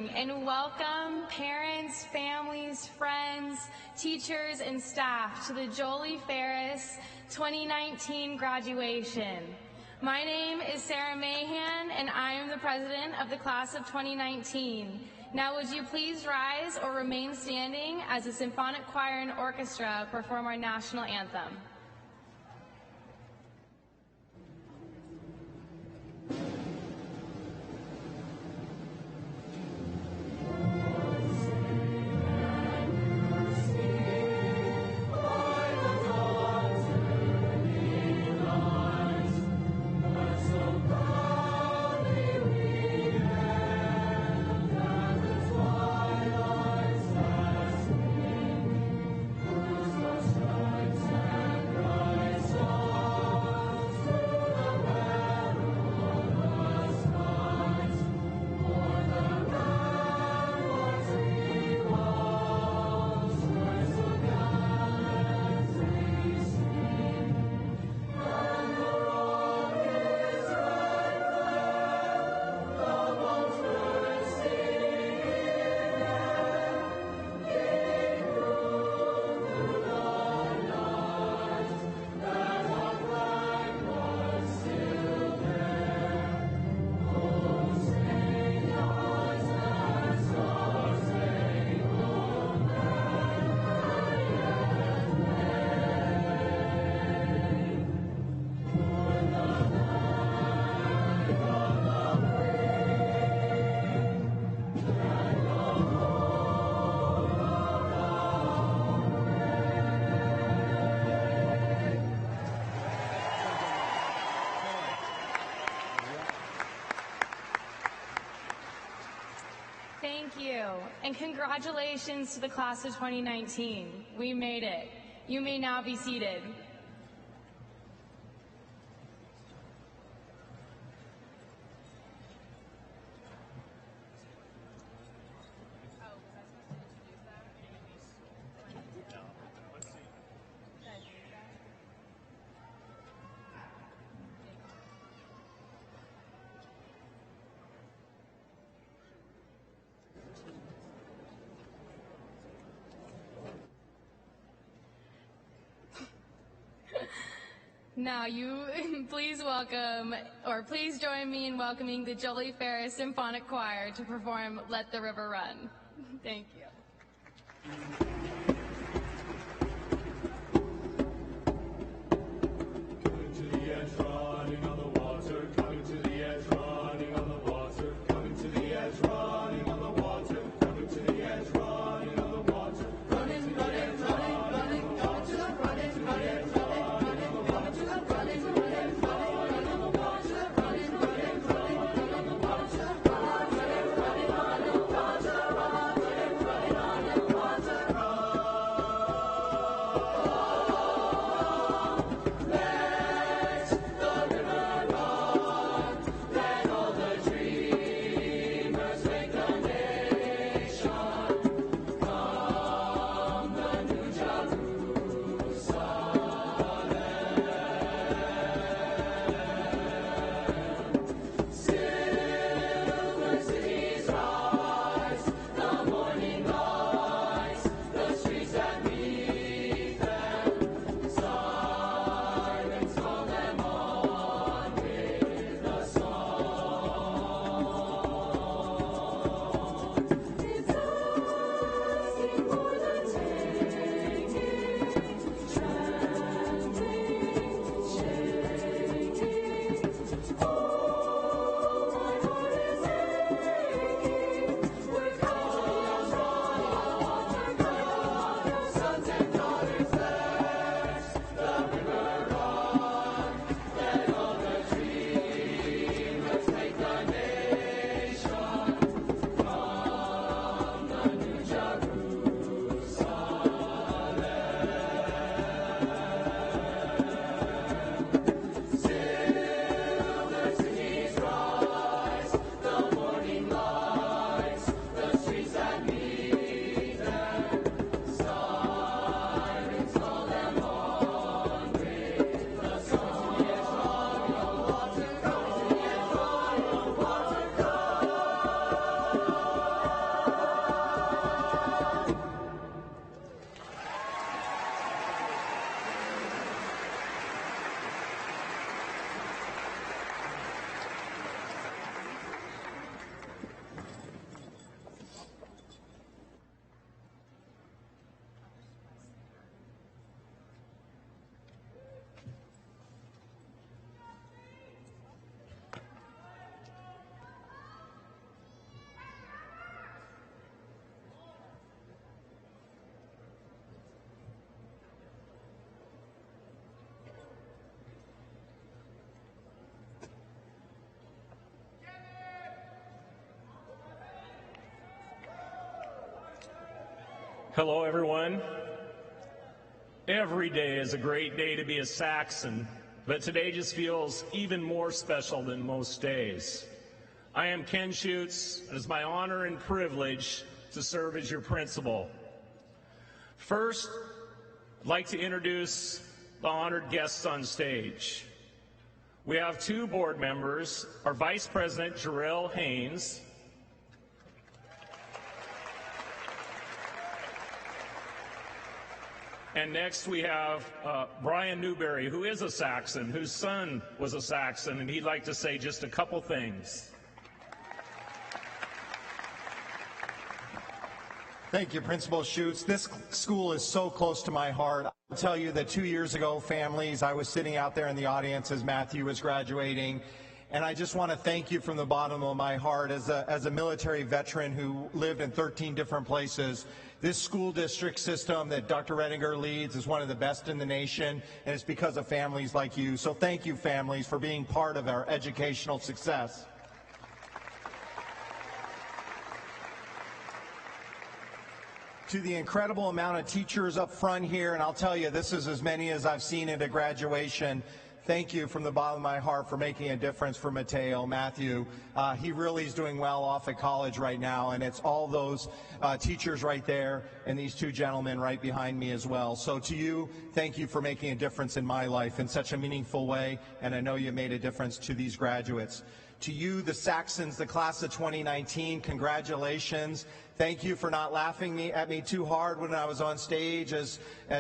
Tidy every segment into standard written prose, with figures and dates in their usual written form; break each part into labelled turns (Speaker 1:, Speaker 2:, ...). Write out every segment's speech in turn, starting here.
Speaker 1: evening and welcome parents, families, friends, teachers, and staff to the Jolie Ferris 2019 graduation. My name is Sarah Mahan and I am the president of the class of 2019. Now would you please rise or remain standing as the symphonic choir and orchestra perform our national anthem. Thank you, and congratulations to the class of 2019. We made it. You may now be seated. Now please join me in welcoming the Jolie Ferris Symphonic Choir to perform Let the River Run. Thank you.
Speaker 2: Coming to the edge, running on the water, coming to the edge, running on the water, coming to the edge, running on the water, coming to the edge, running on the water, running, running, running, running, down to the running, running.
Speaker 3: Hello, everyone. Every day is a great day to be a Saxon, but today just feels even more special than most days. I am Ken Schutz, and it's my honor and privilege to serve as your principal. First, I'd like to introduce the honored guests on stage. We have two board members, our Vice President, Jarrell Haynes, and next we have Brian Newberry, who is a Saxon, whose son was a Saxon, and he'd like to say just a couple things.
Speaker 4: Thank you, Principal Schutz. This school is so close to my heart. I'll tell you that 2 years ago, families, I was sitting out there in the audience as Matthew was graduating, and I just want to thank you from the bottom of my heart as a military veteran who lived in 13 different places. This school district system that Dr. Redinger leads is one of the best in the nation, and it's because of families like you. So thank you, families, for being part of our educational success. To the incredible amount of teachers up front here, and I'll tell you, this is as many as I've seen at a graduation. Thank you from the bottom of my heart for making a difference for Matthew. He really is doing well off at college right now, and it's all those teachers right there and these two gentlemen right behind me as well. So to you, thank you for making a difference in my life in such a meaningful way, and I know you made a difference to these graduates. To you, the Saxons, the class of 2019, congratulations. Thank you for not laughing at me too hard when I was on stage as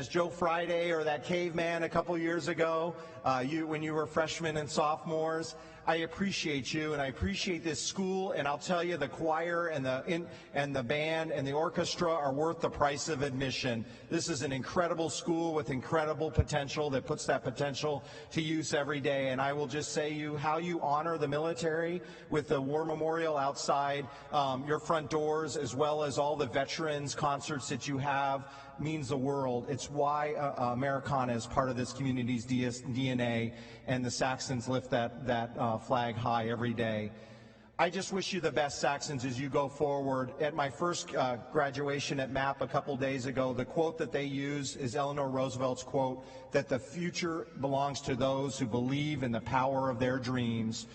Speaker 4: Joe Friday or that caveman a couple years ago, when you were freshmen and sophomores. I appreciate you, and I appreciate this school, and I'll tell you, the choir and the band and the orchestra are worth the price of admission. This is an incredible school with incredible potential that puts that potential to use every day, and I will just say how you honor the military with the War Memorial outside your front doors, as well as all the veterans concerts that you have, means the world. It's why Americana is part of this community's DNA, and the Saxons lift that flag high every day. I just wish you the best, Saxons, as you go forward. At my first graduation at MAP a couple days ago, the quote that they use is Eleanor Roosevelt's quote, that the future belongs to those who believe in the power of their dreams.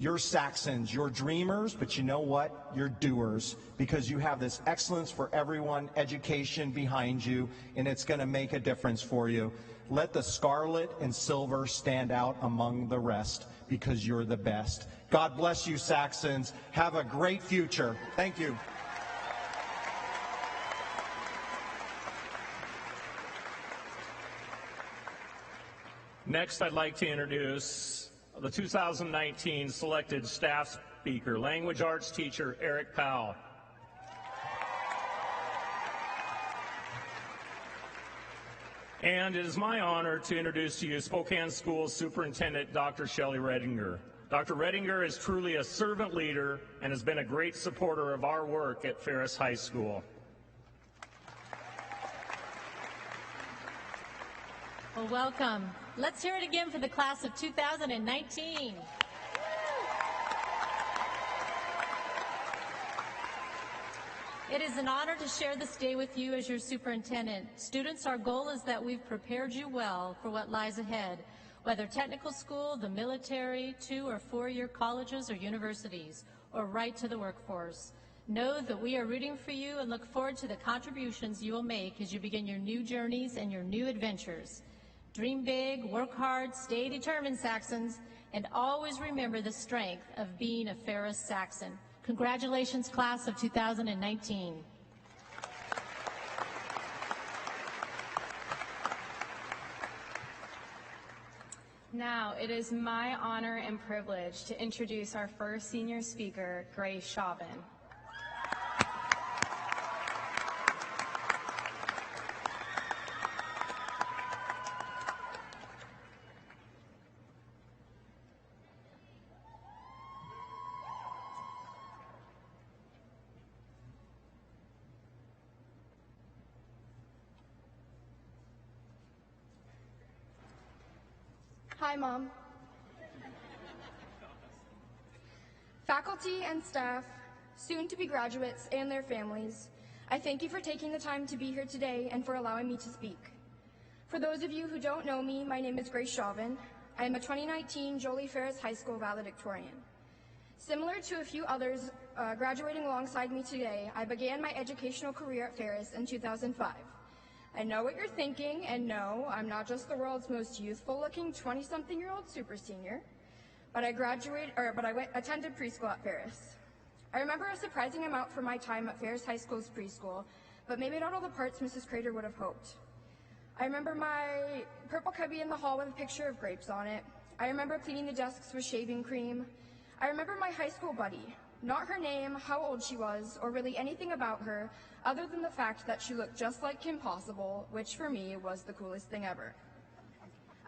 Speaker 4: You're Saxons, you're dreamers, but you know what? You're doers, because you have this excellence for everyone education behind you, and it's going to make a difference for you. Let the scarlet and silver stand out among the rest, because you're the best. God bless you, Saxons. Have a great future. Thank you.
Speaker 3: Next, I'd like to introduce the 2019 selected staff speaker, language arts teacher Eric Powell. And it is my honor to introduce to you Spokane Schools Superintendent Dr. Shelley Redinger. Dr. Redinger is truly a servant leader and has been a great supporter of our work at Ferris High School.
Speaker 5: Well, welcome. Let's hear it again for the class of 2019. It is an honor to share this day with you as your superintendent. Students, our goal is that we've prepared you well for what lies ahead, whether technical school, the military, 2- or 4-year colleges or universities, or right to the workforce. Know that we are rooting for you and look forward to the contributions you will make as you begin your new journeys and your new adventures. Dream big, work hard, stay determined, Saxons, and always remember the strength of being a Ferris Saxon. Congratulations, class of 2019.
Speaker 1: Now, it is my honor and privilege to introduce our first senior speaker, Grace Chauvin.
Speaker 6: Hi, Mom. Faculty and staff, soon-to-be graduates and their families, I thank you for taking the time to be here today and for allowing me to speak. For those of you who don't know me, my name is Grace Chauvin. I am a 2019 Jolie Ferris High School valedictorian. Similar to a few others graduating alongside me today, I began my educational career at Ferris in 2005. I know what you're thinking, and no, I'm not just the world's most youthful-looking 20-something-year-old super senior, but I attended preschool at Ferris. I remember a surprising amount from my time at Ferris High School's preschool, but maybe not all the parts Mrs. Crater would have hoped. I remember my purple cubby in the hall with a picture of grapes on it. I remember cleaning the desks with shaving cream. I remember my high school buddy, not her name, how old she was, or really anything about her, other than the fact that she looked just like Kim Possible, which for me was the coolest thing ever.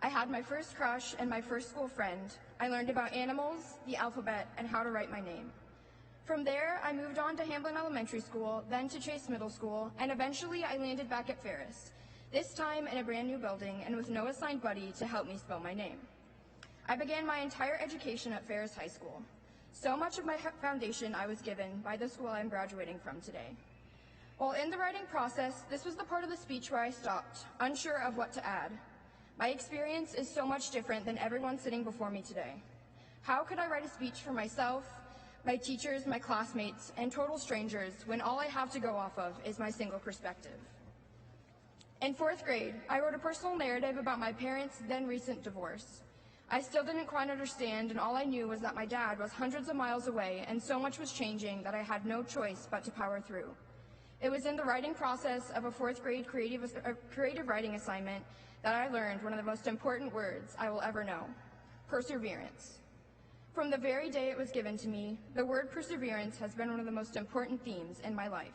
Speaker 6: I had my first crush and my first school friend. I learned about animals, the alphabet, and how to write my name. From there, I moved on to Hamblin Elementary School, then to Chase Middle School, and eventually I landed back at Ferris, this time in a brand new building and with no assigned buddy to help me spell my name. I began my entire education at Ferris High School. So much of my foundation I was given by the school I'm graduating from today. While in the writing process, this was the part of the speech where I stopped, unsure of what to add. My experience is so much different than everyone sitting before me today. How could I write a speech for myself, my teachers, my classmates, and total strangers when all I have to go off of is my single perspective? In 4th grade, I wrote a personal narrative about my parents' then recent divorce. I still didn't quite understand, and all I knew was that my dad was hundreds of miles away and so much was changing that I had no choice but to power through. It was in the writing process of a 4th grade creative writing assignment that I learned one of the most important words I will ever know: perseverance. From the very day it was given to me, the word perseverance has been one of the most important themes in my life.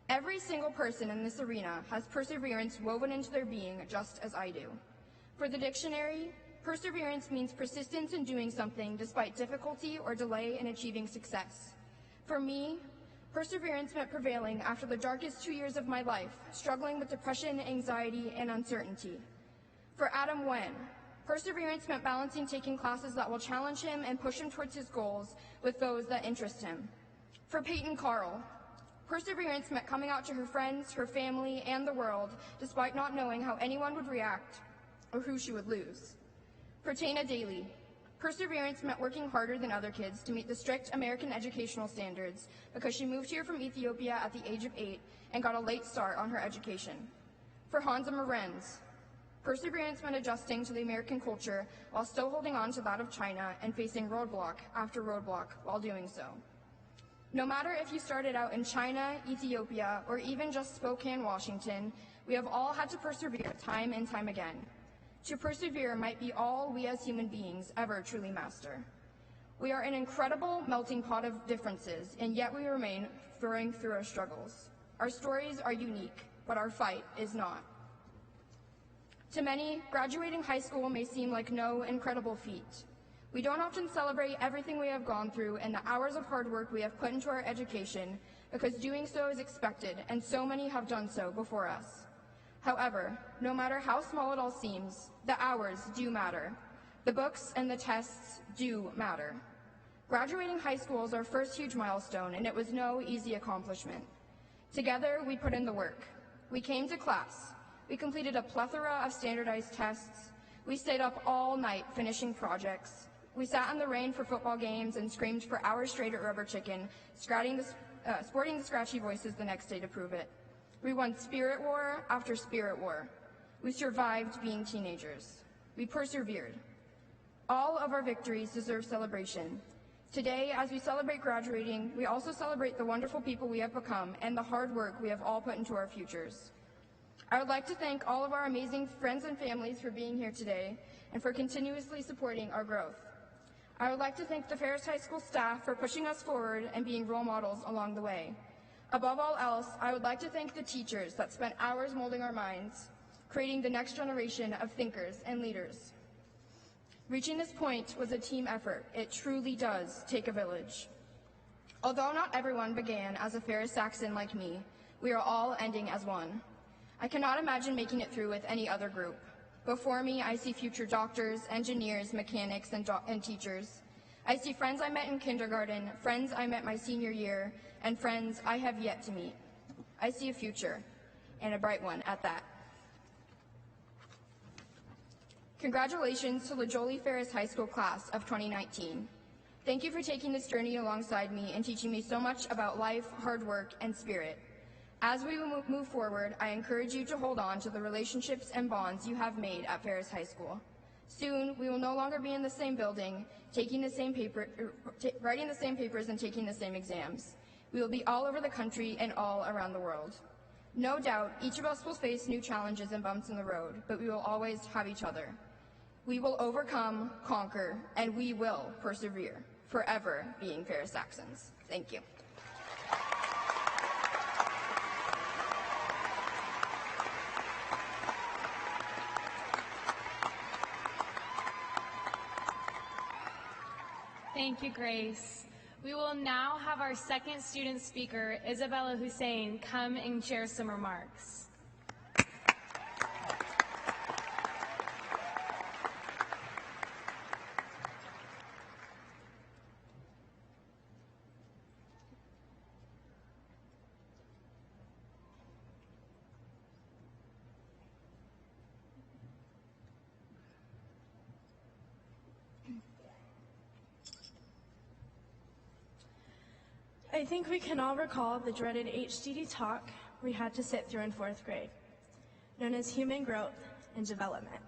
Speaker 6: Every single person in this arena has perseverance woven into their being just as I do. For the dictionary, perseverance means persistence in doing something despite difficulty or delay in achieving success. For me, perseverance meant prevailing after the darkest 2 years of my life, struggling with depression, anxiety, and uncertainty. For Adam Wen, perseverance meant balancing taking classes that will challenge him and push him towards his goals with those that interest him. For Peyton Carl, perseverance meant coming out to her friends, her family, and the world despite not knowing how anyone would react or who she would lose. For Tana Daly, perseverance meant working harder than other kids to meet the strict American educational standards because she moved here from Ethiopia at the age of 8 and got a late start on her education. For Hansa Morenz, perseverance meant adjusting to the American culture while still holding on to that of China and facing roadblock after roadblock while doing so. No matter if you started out in China, Ethiopia, or even just Spokane, Washington, we have all had to persevere time and time again. To persevere might be all we as human beings ever truly master. We are an incredible melting pot of differences, and yet we remain throwing through our struggles. Our stories are unique, but our fight is not. To many, graduating high school may seem like no incredible feat. We don't often celebrate everything we have gone through and the hours of hard work we have put into our education because doing so is expected, and so many have done so before us. However, no matter how small it all seems, the hours do matter. The books and the tests do matter. Graduating high school is our first huge milestone, and it was no easy accomplishment. Together, we put in the work. We came to class. We completed a plethora of standardized tests. We stayed up all night finishing projects. We sat in the rain for football games and screamed for hours straight at Rubber Chicken, sporting the scratchy voices the next day to prove it. We won spirit war after spirit war. We survived being teenagers. We persevered. All of our victories deserve celebration. Today, as we celebrate graduating, we also celebrate the wonderful people we have become and the hard work we have all put into our futures. I would like to thank all of our amazing friends and families for being here today and for continuously supporting our growth. I would like to thank the Ferris High School staff for pushing us forward and being role models along the way. Above all else, I would like to thank the teachers that spent hours molding our minds, creating the next generation of thinkers and leaders. Reaching this point was a team effort. It truly does take a village. Although not everyone began as a Ferris Saxon like me, we are all ending as one. I cannot imagine making it through with any other group. Before me, I see future doctors, engineers, mechanics, and teachers. I see friends I met in kindergarten, friends I met my senior year, and friends I have yet to meet. I see a future, and a bright one at that. Congratulations to the Jolie Ferris High School class of 2019. Thank you for taking this journey alongside me and teaching me so much about life, hard work, and spirit. As we move forward, I encourage you to hold on to the relationships and bonds you have made at Ferris High School. Soon, we will no longer be in the same building, writing the same papers and taking the same exams. We will be all over the country and all around the world. No doubt, each of us will face new challenges and bumps in the road, but we will always have each other. We will overcome, conquer, and we will persevere, forever being Ferris Saxons. Thank you.
Speaker 1: Thank you, Grace. We will now have our second student speaker, Isabella Hussein, come and share some remarks.
Speaker 7: I think we can all recall the dreaded HDD talk we had to sit through in 4th grade, known as human growth and development,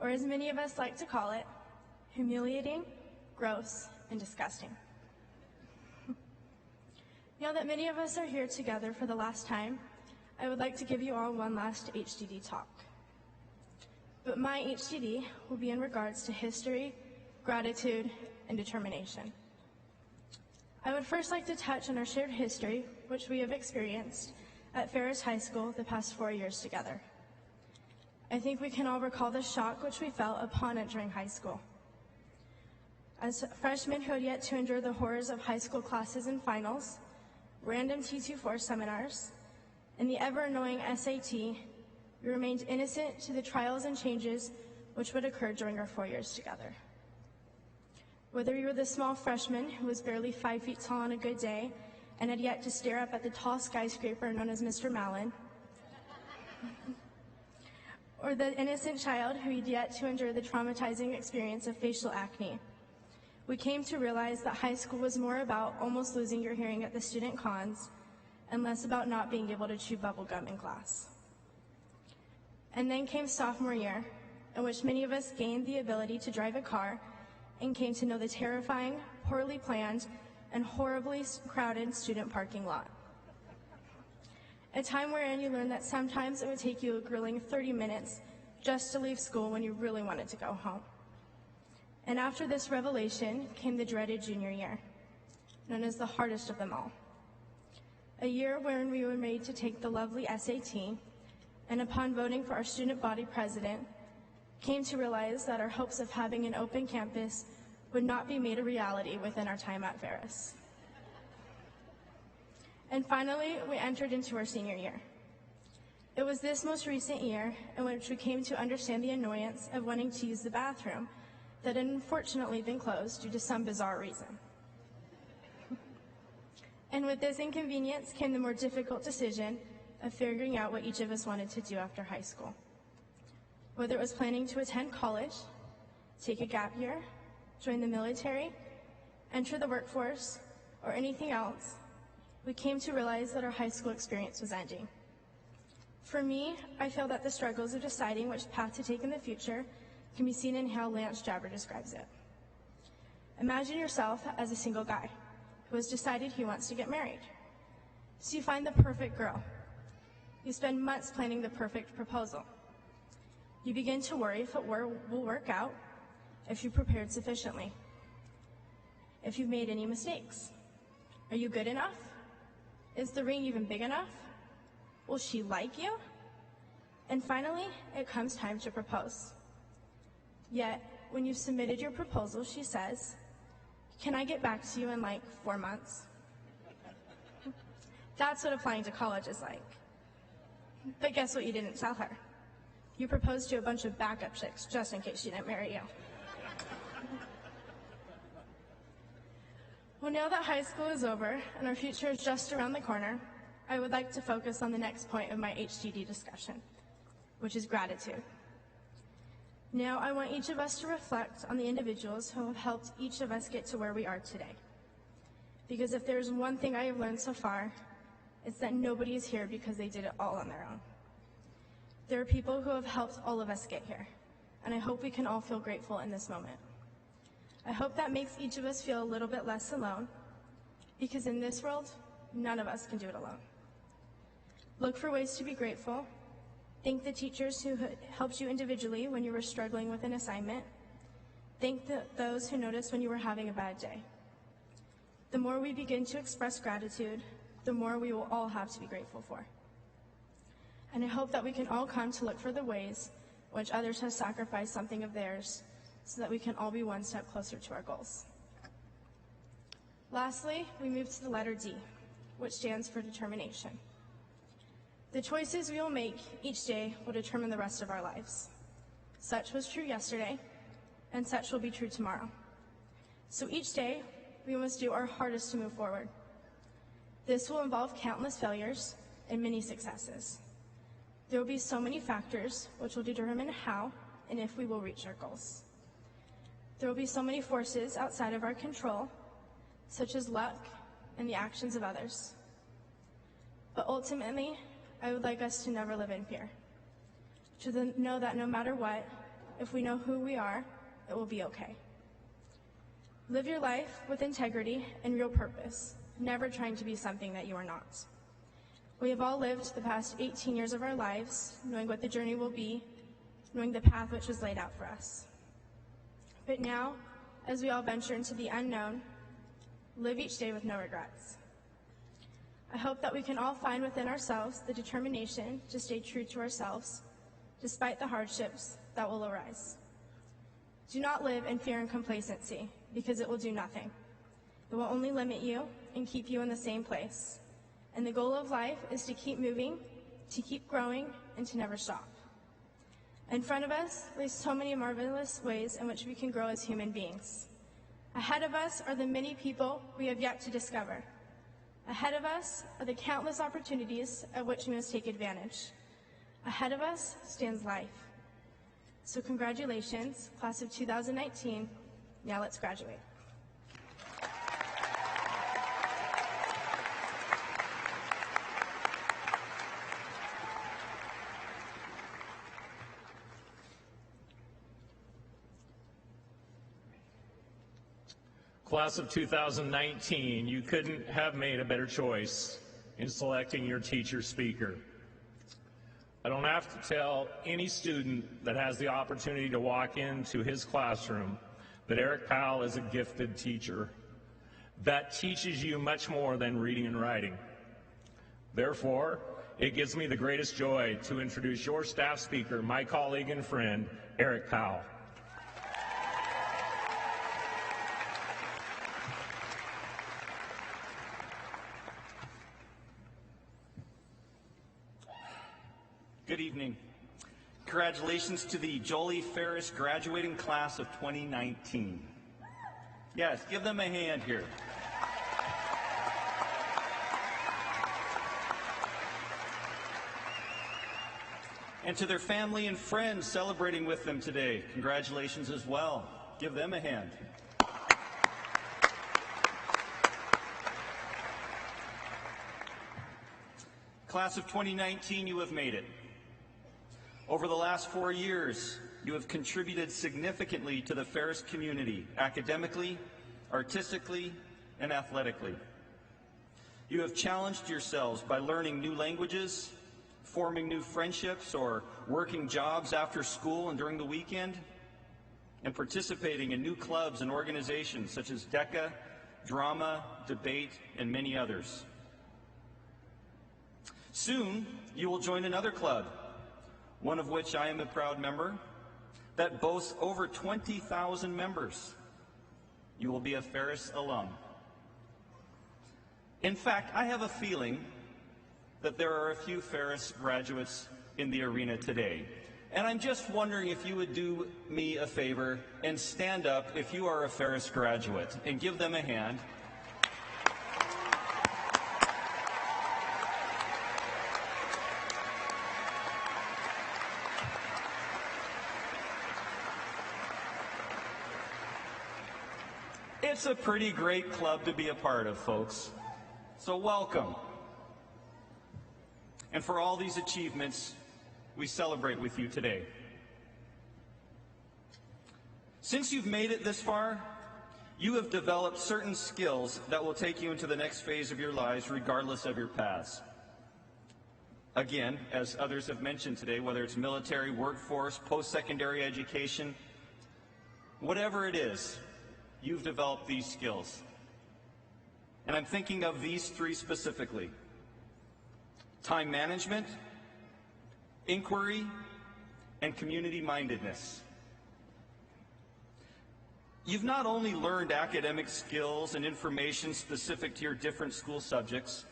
Speaker 7: or as many of us like to call it, humiliating, gross, and disgusting. Now that many of us are here together for the last time, I would like to give you all one last HDD talk. But my HDD will be in regards to history, gratitude, and determination. I would first like to touch on our shared history, which we have experienced at Ferris High School the past 4 years together. I think we can all recall the shock which we felt upon entering high school. As freshmen who had yet to endure the horrors of high school classes and finals, random T24 seminars, and the ever-annoying SAT, we remained innocent to the trials and changes which would occur during our 4 years together. Whether you were the small freshman who was barely 5 feet tall on a good day and had yet to stare up at the tall skyscraper known as Mr. Mallon, or the innocent child who had yet to endure the traumatizing experience of facial acne, we came to realize that high school was more about almost losing your hearing at the student cons and less about not being able to chew bubble gum in class. And then came sophomore year, in which many of us gained the ability to drive a car and came to know the terrifying, poorly planned, and horribly crowded student parking lot. A time wherein you learned that sometimes it would take you a grueling 30 minutes just to leave school when you really wanted to go home. And after this revelation came the dreaded junior year, known as the hardest of them all. A year wherein we were made to take the lovely SAT, and upon voting for our student body president, came to realize that our hopes of having an open campus would not be made a reality within our time at Ferris. And finally, we entered into our senior year. It was this most recent year in which we came to understand the annoyance of wanting to use the bathroom that had unfortunately been closed due to some bizarre reason. And with this inconvenience came the more difficult decision of figuring out what each of us wanted to do after high school. Whether it was planning to attend college, take a gap year, join the military, enter the workforce, or anything else, we came to realize that our high school experience was ending. For me, I feel that the struggles of deciding which path to take in the future can be seen in how Lance Jabber describes it. Imagine yourself as a single guy who has decided he wants to get married. So you find the perfect girl. You spend months planning the perfect proposal. You begin to worry if it will work out, if you prepared sufficiently, if you've made any mistakes. Are you good enough? Is the ring even big enough? Will she like you? And finally, it comes time to propose. Yet, when you've submitted your proposal, she says, "Can I get back to you in like 4 months?" That's what applying to college is like. But guess what you didn't tell her? You proposed to a bunch of backup chicks just in case she didn't marry you. Well, now that high school is over and our future is just around the corner, I would like to focus on the next point of my HGD discussion, which is gratitude. Now, I want each of us to reflect on the individuals who have helped each of us get to where we are today. Because if there's one thing I have learned so far, it's that nobody is here because they did it all on their own. There are people who have helped all of us get here, and I hope we can all feel grateful in this moment. I hope that makes each of us feel a little bit less alone, because in this world, none of us can do it alone. Look for ways to be grateful. Thank the teachers who helped you individually when you were struggling with an assignment. Thank those who noticed when you were having a bad day. The more we begin to express gratitude, the more we will all have to be grateful for. And I hope that we can all come to look for the ways in which others have sacrificed something of theirs so that we can all be one step closer to our goals. Lastly, we move to the letter D, which stands for determination. The choices we will make each day will determine the rest of our lives. Such was true yesterday, and such will be true tomorrow. So each day, we must do our hardest to move forward. This will involve countless failures and many successes. There will be so many factors which will determine how and if we will reach our goals. There will be so many forces outside of our control, such as luck and the actions of others. But ultimately, I would like us to never live in fear, to know that no matter what, if we know who we are, it will be okay. Live your life with integrity and real purpose, never trying to be something that you are not. We have all lived the past 18 years of our lives, knowing what the journey will be, knowing the path which was laid out for us. But now, as we all venture into the unknown, live each day with no regrets. I hope that we can all find within ourselves the determination to stay true to ourselves, despite the hardships that will arise. Do not live in fear and complacency, because it will do nothing. It will only limit you and keep you in the same place. And the goal of life is to keep moving, to keep growing, and to never stop. In front of us lay so many marvelous ways in which we can grow as human beings. Ahead of us are the many people we have yet to discover. Ahead of us are the countless opportunities of which we must take advantage. Ahead of us stands life. So congratulations, class of 2019. Now let's graduate.
Speaker 3: Class of 2019, you couldn't have made a better choice in selecting your teacher speaker. I don't have to tell any student that has the opportunity to walk into his classroom that Eric Powell is a gifted teacher that teaches you much more than reading and writing. Therefore, it gives me the greatest joy to introduce your staff speaker, my colleague and friend, Eric Powell.
Speaker 8: Good evening. Congratulations to the Jolie Ferris graduating class of 2019. Yes, give them a hand here. And to their family and friends celebrating with them today, congratulations as well. Give them a hand. Class of 2019, you have made it. Over the last 4 years, you have contributed significantly to the Ferris community, academically, artistically, and athletically. You have challenged yourselves by learning new languages, forming new friendships, or working jobs after school and during the weekend, and participating in new clubs and organizations such as DECA, drama, debate, and many others. Soon, you will join another club, one of which I am a proud member, that boasts over 20,000 members. You will be a Ferris alum. In fact, I have a feeling that there are a few Ferris graduates in the arena today. And I'm just wondering if you would do me a favor and stand up if you are a Ferris graduate and give them a hand. It's a pretty great club to be a part of, folks. So welcome. And for all these achievements, we celebrate with you today. Since you've made it this far, you have developed certain skills that will take you into the next phase of your lives regardless of your paths. Again, as others have mentioned today, whether it's military, workforce, post-secondary education, whatever it is, you've developed these skills. And I'm thinking of these three specifically: time management, inquiry, and community-mindedness. You've not only learned academic skills and information specific to your different school subjects,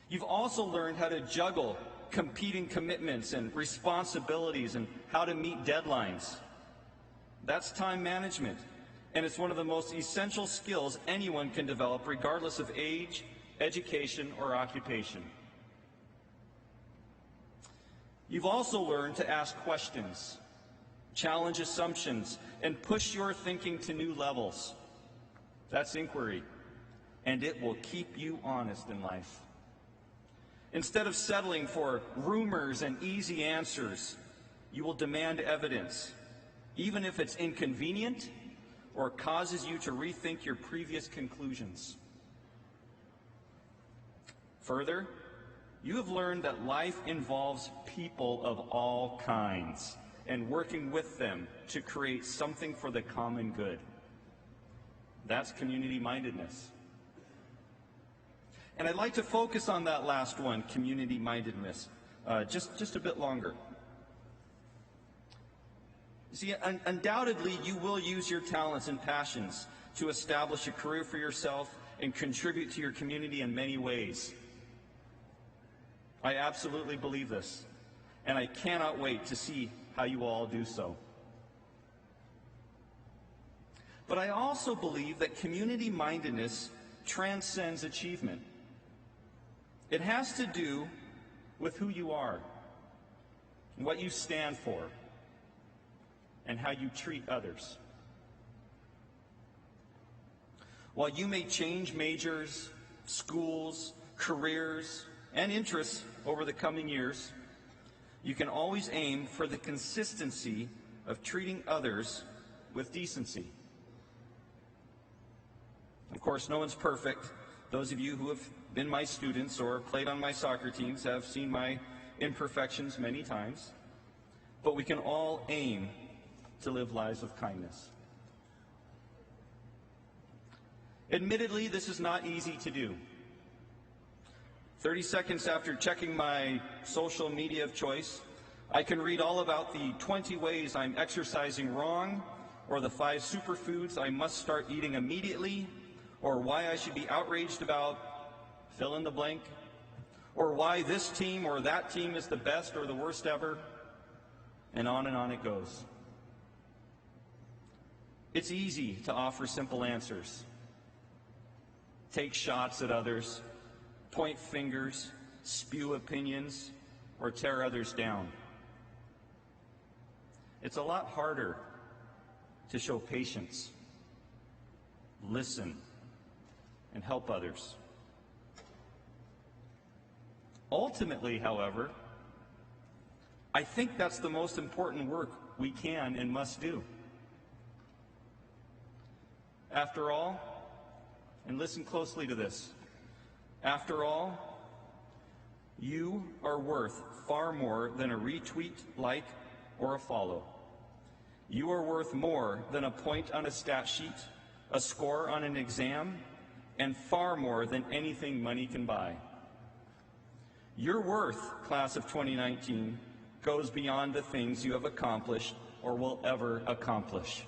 Speaker 8: you've also learned how to juggle competing commitments and responsibilities and how to meet deadlines. That's time management, and it's one of the most essential skills anyone can develop regardless of age, education, or occupation. You've also learned to ask questions, challenge assumptions, and push your thinking to new levels. That's inquiry, and it will keep you honest in life. Instead of settling for rumors and easy answers, you will demand evidence, even if it's inconvenient or causes you to rethink your previous conclusions. Further, you have learned that life involves people of all kinds and working with them to create something for the common good. That's community-mindedness. And I'd like to focus on that last one, community-mindedness, just a bit longer. See, undoubtedly, you will use your talents and passions to establish a career for yourself and contribute to your community in many ways. I absolutely believe this, and I cannot wait to see how you all do so. But I also believe that community-mindedness transcends achievement. It has to do with who you are, what you stand for, and how you treat others. While you may change majors, schools, careers, and interests over the coming years, you can always aim for the consistency of treating others with decency. Of course, no one's perfect. Those of you who have been my students or played on my soccer teams have seen my imperfections many times. But we can all aim to live lives of kindness. Admittedly, this is not easy to do. 30 seconds after checking my social media of choice, I can read all about the 20 ways I'm exercising wrong, or the 5 superfoods I must start eating immediately, or why I should be outraged about fill in the blank, or why this team or that team is the best or the worst ever, and on it goes. It's easy to offer simple answers, take shots at others, point fingers, spew opinions, or tear others down. It's a lot harder to show patience, listen, and help others. Ultimately, however, I think that's the most important work we can and must do. After all, and listen closely to this, after all, you are worth far more than a retweet, like, or a follow. You are worth more than a point on a stat sheet, a score on an exam, and far more than anything money can buy. Your worth, class of 2019, goes beyond the things you have accomplished or will ever accomplish.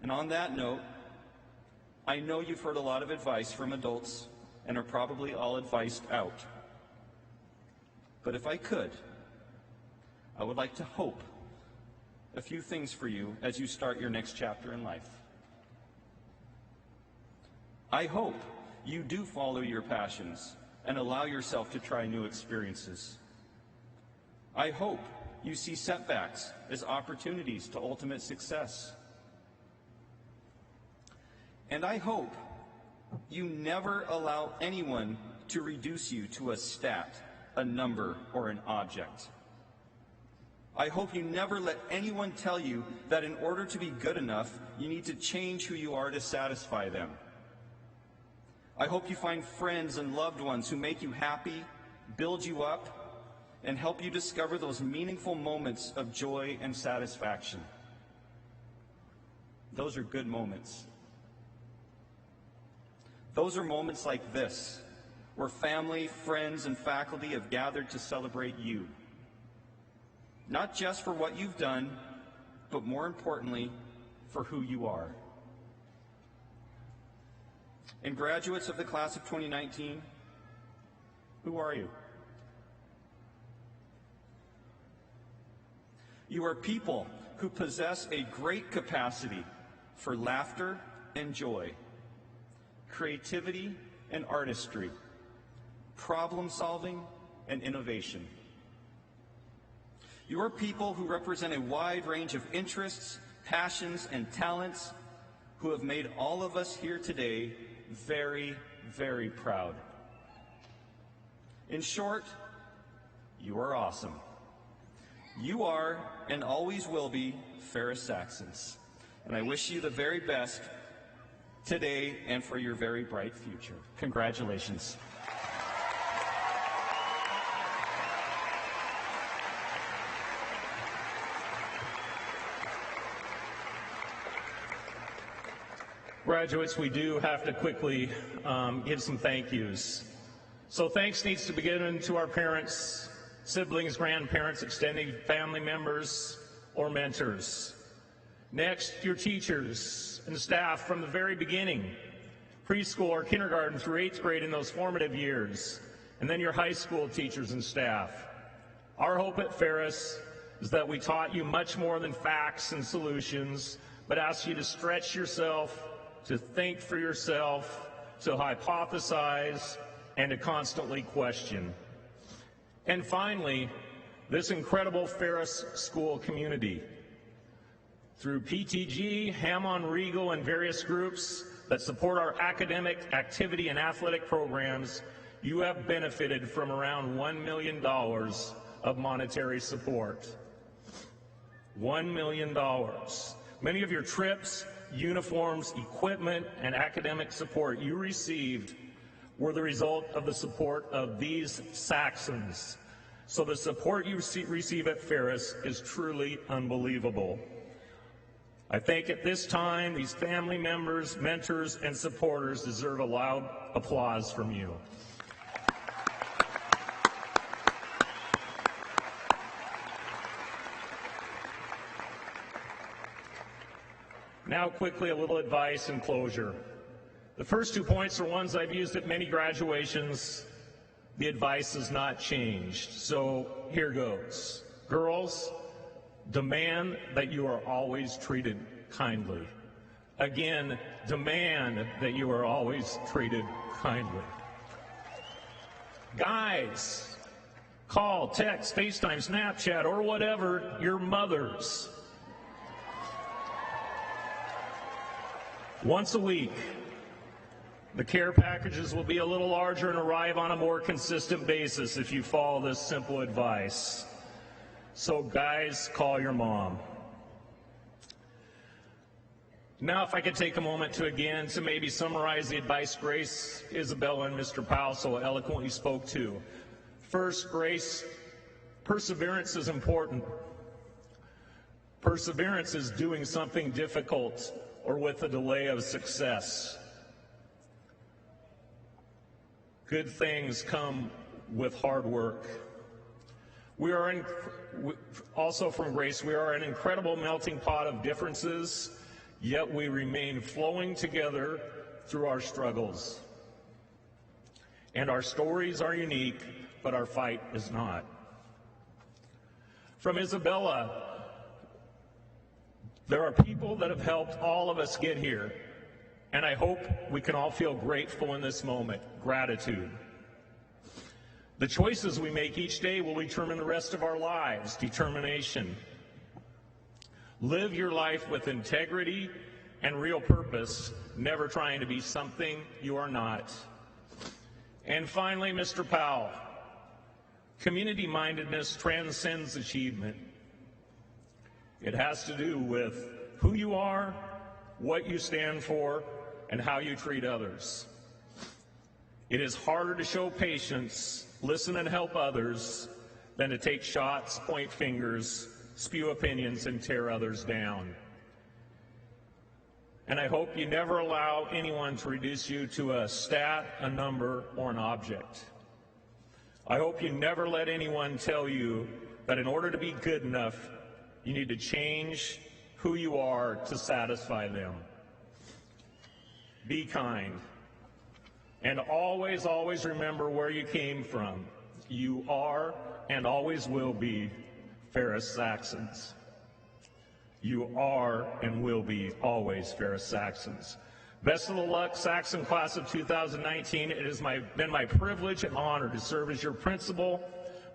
Speaker 8: And on that note, I know you've heard a lot of advice from adults and are probably all advised out. But if I could, I would like to hope a few things for you as you start your next chapter in life. I hope you do follow your passions and allow yourself to try new experiences. I hope you see setbacks as opportunities to ultimate success. And I hope you never allow anyone to reduce you to a stat, a number, or an object. I hope you never let anyone tell you that in order to be good enough, you need to change who you are to satisfy them. I hope you find friends and loved ones who make you happy, build you up, and help you discover those meaningful moments of joy and satisfaction. Those are good moments. Those are moments like this, where family, friends, and faculty have gathered to celebrate you. Not just for what you've done, but more importantly, for who you are. And graduates of the class of 2019, who are you? You are people who possess a great capacity for laughter and joy, creativity and artistry, problem solving and innovation. You are people who represent a wide range of interests, passions, and talents who have made all of us here today very, very proud. In short, you are awesome. You are and always will be Ferris Saxons, and I wish you the very best today and for your very bright future. Congratulations.
Speaker 3: Graduates, we do have to quickly give some thank yous. So thanks needs to be given to our parents, siblings, grandparents, extended family members, or mentors. Next, your teachers and staff from the very beginning, preschool or kindergarten through 8th grade in those formative years, and then your high school teachers and staff. Our hope at Ferris is that we taught you much more than facts and solutions, but asked you to stretch yourself, to think for yourself, to hypothesize, and to constantly question. And finally, this incredible Ferris School community. Through PTG, Hammond Regal, and various groups that support our academic, activity, and athletic programs, you have benefited from around $1 million of monetary support. $1 million. Many of your trips, uniforms, equipment, and academic support you received were the result of the support of these Saxons. So the support you receive at Ferris is truly unbelievable. I think at this time, these family members, mentors, and supporters deserve a loud applause from you. Now quickly, a little advice and closure. The first 2 points are ones I've used at many graduations. The advice has not changed, so here goes. Girls, demand that you are always treated kindly. Again, demand that you are always treated kindly. Guys, call, text, FaceTime, Snapchat, or whatever your mothers once a week. The care packages will be a little larger and arrive on a more consistent basis if you follow this simple advice. So guys, call your mom. Now if I could take a moment to maybe summarize the advice Grace, Isabella, and Mr. Powell so eloquently spoke to. First, Grace, perseverance is important. Perseverance is doing something difficult or with a delay of success. Good things come with hard work. Also from Grace, we are an incredible melting pot of differences, yet we remain flowing together through our struggles. And our stories are unique, but our fight is not. From Isabella, there are people that have helped all of us get here, and I hope we can all feel grateful in this moment. Gratitude. The choices we make each day will determine the rest of our lives. Determination. Live your life with integrity and real purpose, never trying to be something you are not. And finally, Mr. Powell, community-mindedness transcends achievement. It has to do with who you are, what you stand for, and how you treat others. It is harder to show patience, listen and help others, than to take shots, point fingers, spew opinions, and tear others down. And I hope you never allow anyone to reduce you to a stat, a number, or an object. I hope you never let anyone tell you that in order to be good enough, you need to change who you are to satisfy them. Be kind. And always, always remember where you came from. You are and always will be Ferris Saxons. You are and will be always Ferris Saxons. Best of the luck, Saxon class of 2019. It has been my privilege and honor to serve as your principal,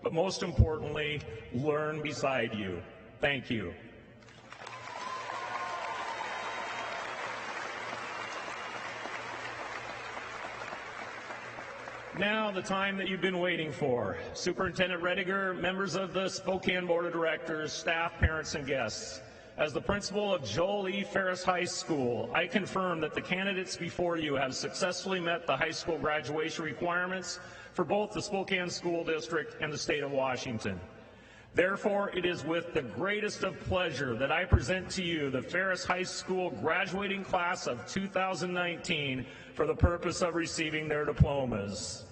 Speaker 3: but most importantly, learn beside you. Thank you. Now, the time that you've been waiting for. Superintendent Rediger, members of the Spokane Board of Directors, staff, parents, and guests. As the principal of Joel E. Ferris High School, I confirm that the candidates before you have successfully met the high school graduation requirements for both the Spokane School District and the state of Washington. Therefore, it is with the greatest of pleasure that I present to you the Ferris High School graduating class of 2019 for the purpose of receiving their diplomas.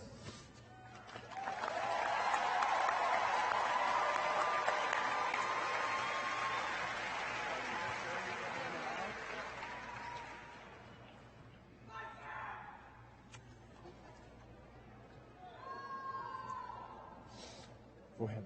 Speaker 3: Go ahead.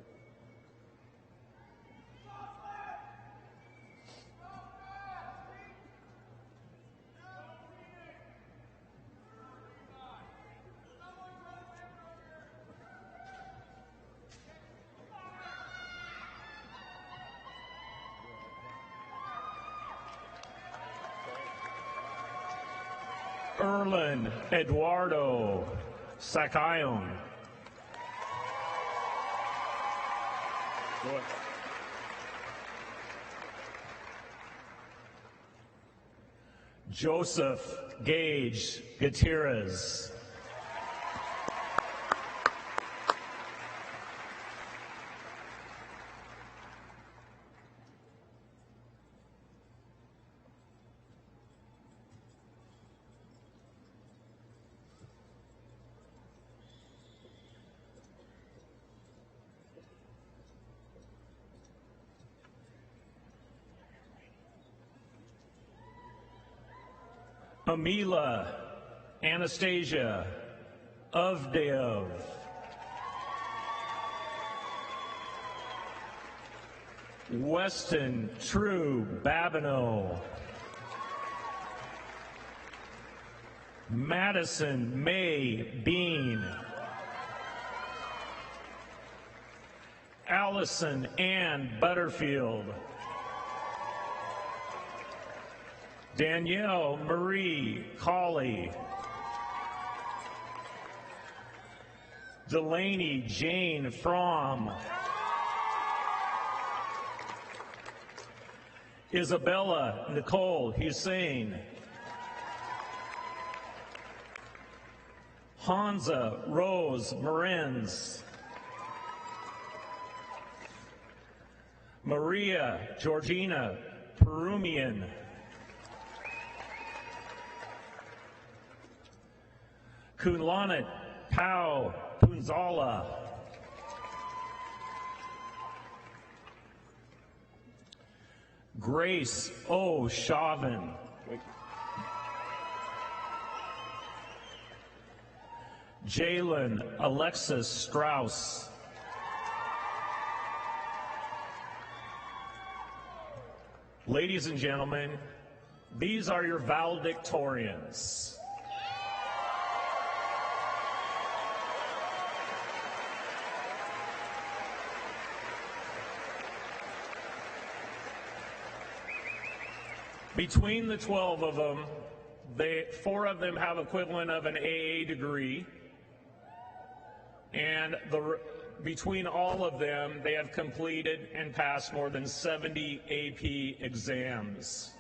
Speaker 3: Erlen Eduardo Sacayon. Go ahead. Joseph Gage Gutierrez. Amila Anastasia Avdev. Weston True Babineau. Madison May Bean. Allison Ann Butterfield. Danielle Marie Colley. Delaney Jane Fromm. Isabella Nicole Hussein. Hansa Rose Morenz. Maria Georgina Perumian. Kunlanit Pau Punzala. Grace O. Chauvin. Jalen Alexis Strauss. Ladies and gentlemen, these are your valedictorians. Between the 12 of them, 4 of them have equivalent of an AA degree, and between all of them, they have completed and passed more than 70 AP exams.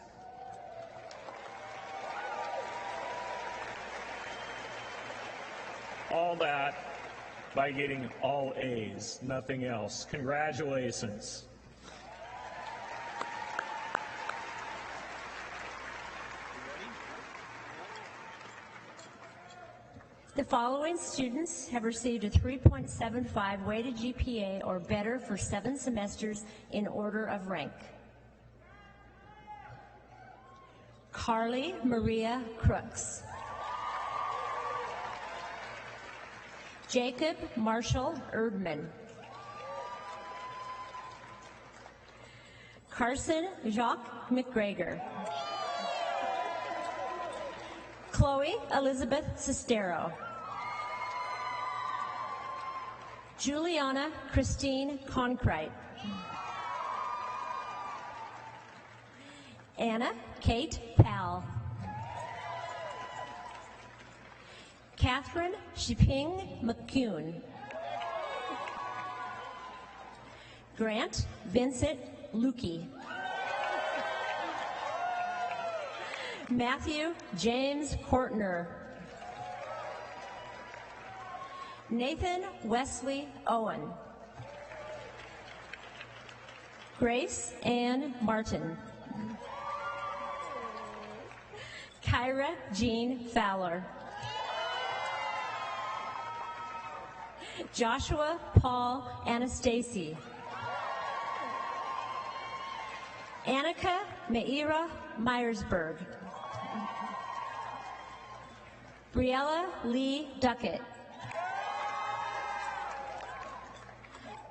Speaker 3: All that by getting all A's, nothing else. Congratulations.
Speaker 9: The following students have received a 3.75 weighted GPA or better for 7 semesters in order of rank. Carly Maria Crooks. Jacob Marshall Erdman. Carson Jacques McGregor. Chloe Elizabeth Sestero. Juliana Christine Conkrite. Anna Kate Powell. Catherine Shiping McCune. Grant Vincent Lukey. Matthew James Kortner. Nathan Wesley Owen. Grace Ann Martin. Kyra Jean Fowler. Joshua Paul Anastasi. Annika Meira Myersberg. Briella Lee Duckett.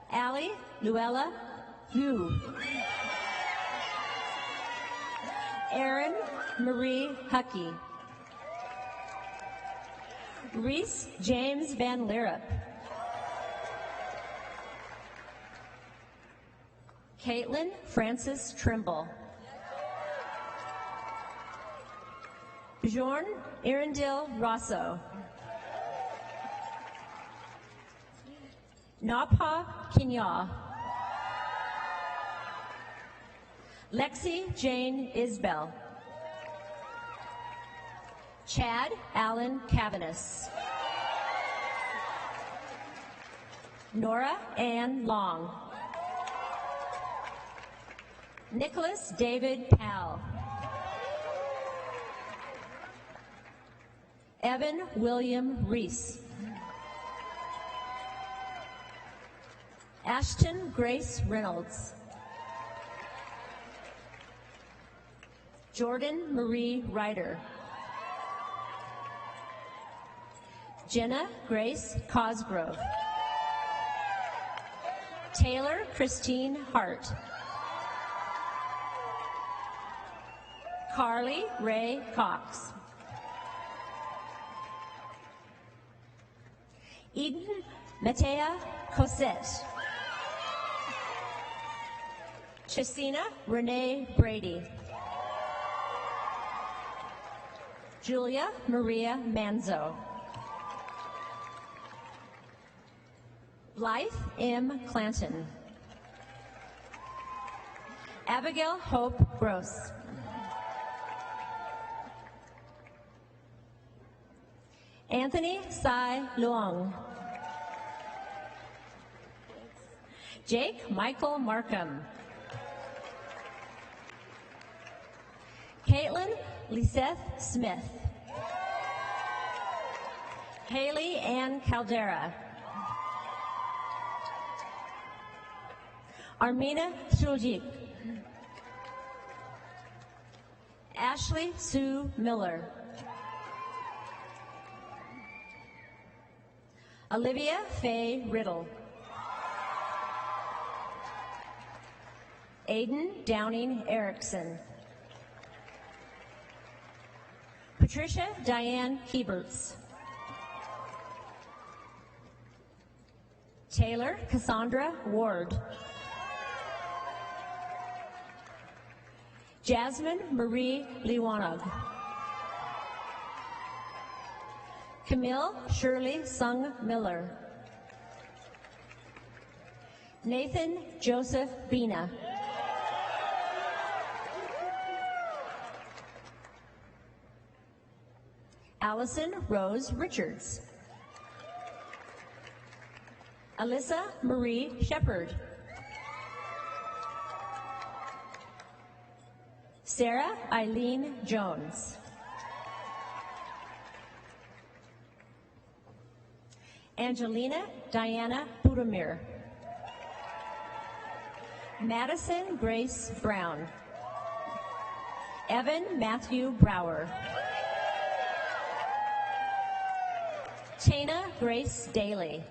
Speaker 9: Allie Luella Yu. Erin Marie Huckey. Reese James Van Lierop. Caitlin Francis Trimble. Bjorn Irindil Rosso. Napa Kinya. Lexi Jane Isbell. Chad Allen Cavanis. Nora Ann Long. Nicholas David Powell. Evan William Reese. Ashton Grace Reynolds. Jordan Marie Ryder. Jenna Grace Cosgrove. Taylor Christine Hart. Carly Ray Cox. Eden Matea Cosette. Chesina Renee Brady. Julia Maria Manzo. Blythe M. Clanton. Abigail Hope Gross. Anthony Sai Luong. Jake Michael Markham. Caitlin Liseth Smith. Haley Ann Caldera. Armina Suljik. Ashley Sue Miller. Olivia Faye Riddle. Aiden Downing Erickson. Patricia Diane Keberts. Taylor Cassandra Ward. Jasmine Marie Liwanag. Camille Shirley Sung Miller. Nathan Joseph Bina. Allison Rose Richards. Alyssa Marie Shepard. Sarah Eileen Jones. Angelina Diana Budimir. Madison Grace Brown. Evan Matthew Brower. Tana Grace Daly.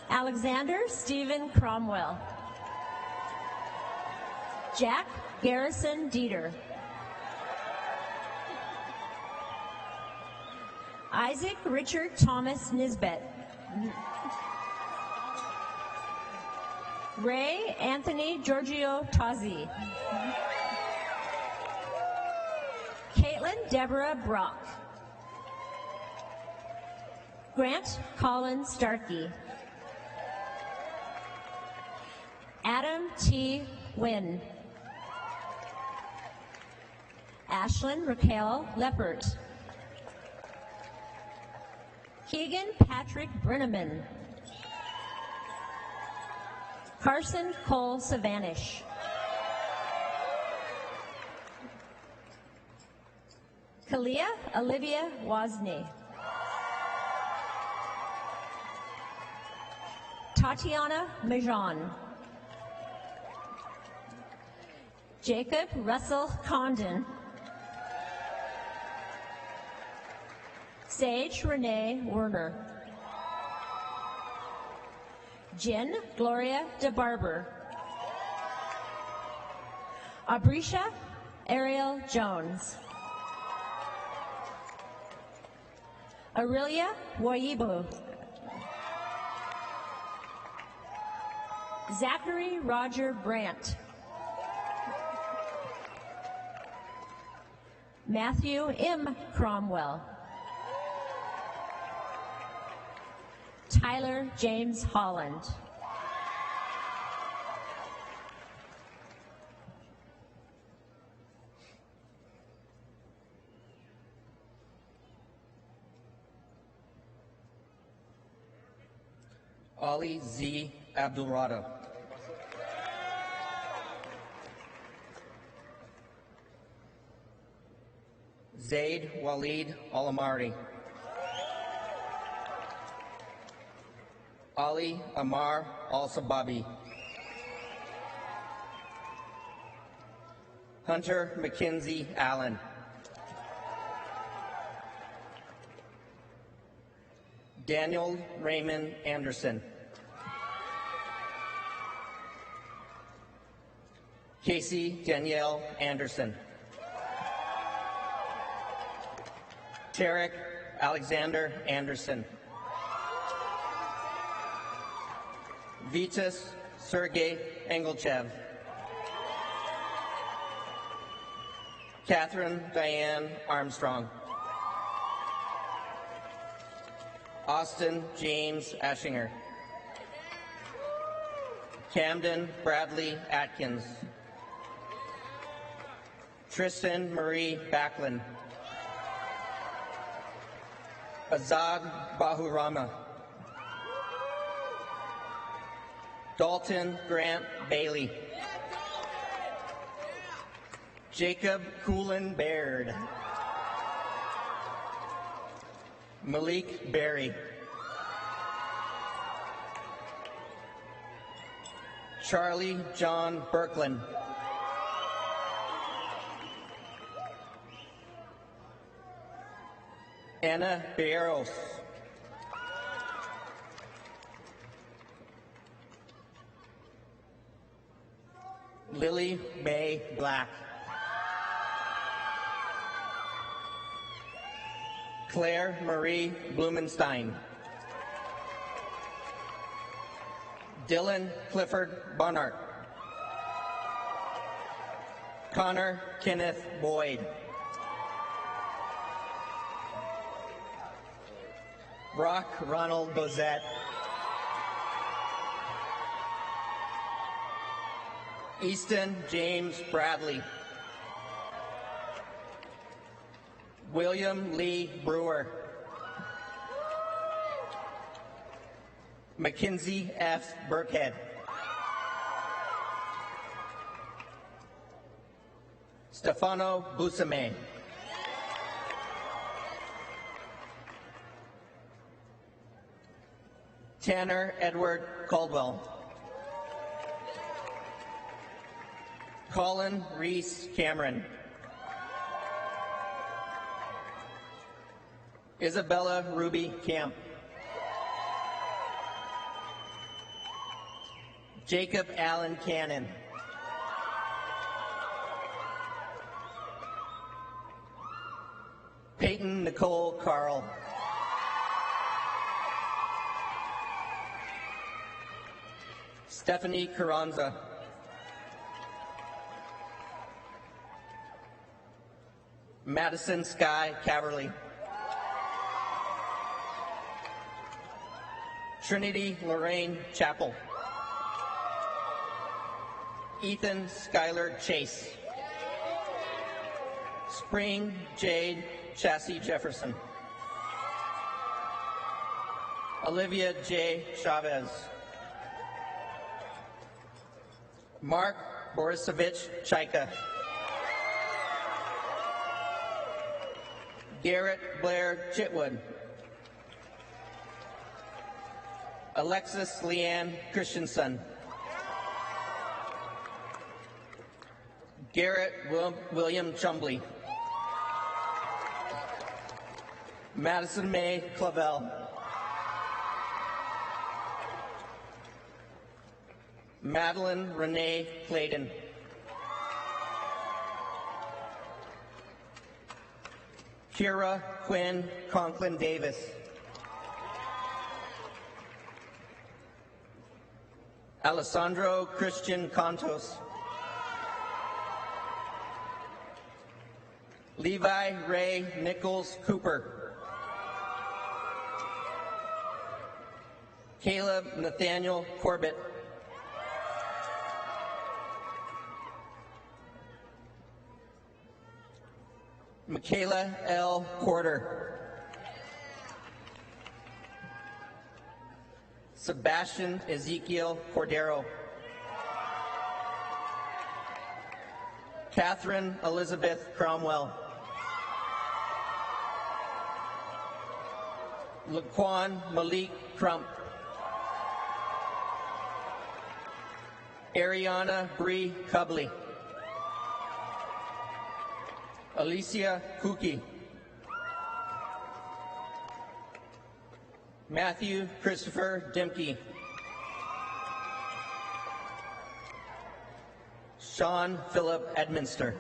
Speaker 9: Alexander Stephen Cromwell. Jack Garrison Dieter. Isaac Richard Thomas Nisbet. Ray Anthony Giorgio Tazzi. Caitlin Deborah Brock. Grant Colin Starkey. Adam T. Wynn. Ashlyn Raquel Leppert. Keegan Patrick Brenneman. Carson Cole Savanish. Kalia Olivia Wozni. Tatiana Majan. Jacob Russell Condon. Sage Renee Werner. Jen Gloria DeBarber. Abrisha Ariel Jones. Aurelia Woyibo. Zachary Roger Brandt. Matthew M. Cromwell. Tyler James Holland.
Speaker 10: Ali Z. Abdulrada. Zaid Walid Alamari. Ali Amar Al-Sababi. Hunter Mackenzie Allen. Daniel Raymond Anderson. Casey Danielle Anderson. Tarek Alexander Anderson. Vitas Sergey Engelchev. Catherine Diane Armstrong. Austin James Ashinger. Camden Bradley Atkins. Tristan Marie Backlund. Azad Bahurama. Dalton Grant Bailey. Jacob Coolin Baird. Malik Berry. Charlie John Birkland. Anna Barros. Lily Mae Black. Claire Marie Blumenstein. Dylan Clifford Barnard. Connor Kenneth Boyd. Brock Ronald Bozette. Easton James Bradley. William Lee Brewer. Mackenzie F. Burkhead. Stefano Busame. Tanner Edward Caldwell. Colin Reese Cameron. Isabella Ruby Camp. Jacob Allen Cannon. Peyton Nicole Carl. Stephanie Carranza. Madison Sky Caverly. Trinity Lorraine Chappell. Ethan Skylar Chase. Spring Jade Chassie Jefferson. Olivia J. Chavez. Mark Borisovich Chaika. Garrett Blair Chitwood. Alexis Leanne Christensen. Garrett William Chumbley. Madison May Clavel. Madeline Renee Clayton. Kira Quinn Conklin Davis. Alessandro Christian Contos. Levi Ray Nichols Cooper. Caleb Nathaniel Corbett. Michaela L. Porter. Sebastian Ezekiel Cordero. Catherine Elizabeth Cromwell. Laquan Malik Crump. Ariana Bree Cubley. Alicia Kuki. Matthew Christopher Dimke. Sean Philip Edminster.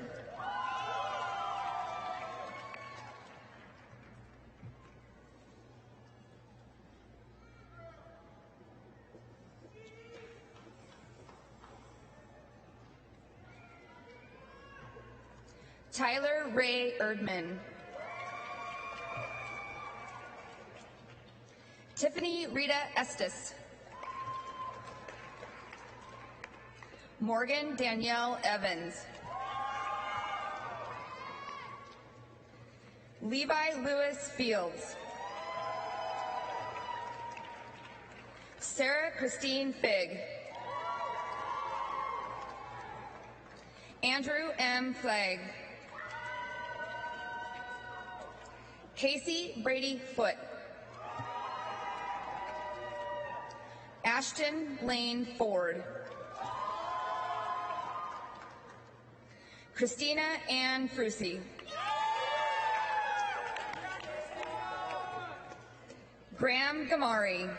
Speaker 11: Tyler Ray Erdman. Tiffany Rita Estes. Morgan Danielle Evans. Levi Lewis Fields. Sarah Christine Figg. Andrew M. Flagg. Casey Brady Foote. Ashton Lane Ford. Christina Ann Frucy. Graham Gamari.